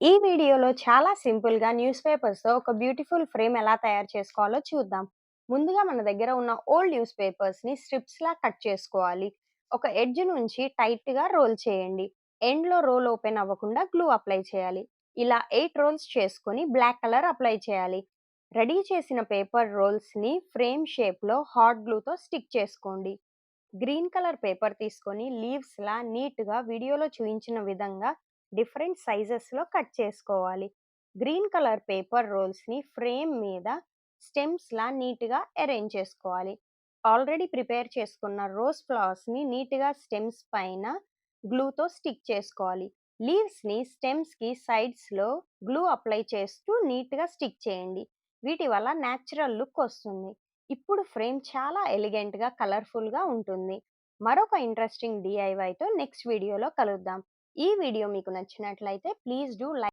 ఈ వీడియోలో చాలా సింపుల్‌గా న్యూస్ పేపర్స్‌తో ఒక బ్యూటిఫుల్ ఫ్రేమ్ ఎలా తయారు చేసుకోవాలో చూద్దాం. ముందుగా మన దగ్గర ఉన్న ఓల్డ్ న్యూస్ పేపర్స్‌ని స్ట్రిప్స్‌లా కట్ చేసుకోవాలి. ఒక ఎడ్జ్ నుంచి టైట్‌గా రోల్ చేయండి. ఎండ్‌లో రోల్ ఓపెన్ అవ్వకుండా గ్లూ అప్లై చేయాలి. ఇలా 8 రోల్స్ చేసుకొని బ్లాక్ కలర్ అప్లై చేయాలి. రెడీ చేసిన పేపర్ రోల్స్‌ని ఫ్రేమ్ షేప్‌లో హాట్ గ్లూతో స్టిక్ చేసుకోండి. గ్రీన్ కలర్ పేపర్ తీసుకొని లీవ్స్‌లా నీట్‌గా వీడియోలో చూయించిన విధంగా డిఫరెంట్ సైజెస్‌లో కట్ చేసుకోవాలి. గ్రీన్ కలర్ పేపర్ రోల్స్‌ని ఫ్రేమ్ మీద స్టెమ్స్‌లా నీట్‌గా అరేంజ్ చేసుకోవాలి. ఆల్రెడీ ప్రిపేర్ చేసుకున్న రోజ్ ఫ్లవర్స్‌ని నీట్‌గా స్టెమ్స్ పైన గ్లూతో స్టిక్ చేసుకోవాలి. లీవ్స్‌ని స్టెమ్స్‌కి సైడ్స్‌లో గ్లూ అప్లై చేస్తూ నీట్‌గా స్టిక్ చేయండి. వీటి వల్ల న్యాచురల్ లుక్ వస్తుంది. ఇప్పుడు ఫ్రేమ్ చాలా ఎలిగెంట్‌గా, కలర్‌ఫుల్‌గా ఉంటుంది. మరొక ఇంట్రెస్టింగ్ డీఐవైతో నెక్స్ట్ వీడియోలో కలుద్దాం. ఈ వీడియో మీకు నచ్చినట్లయితే ప్లీజ్ డూ లైక్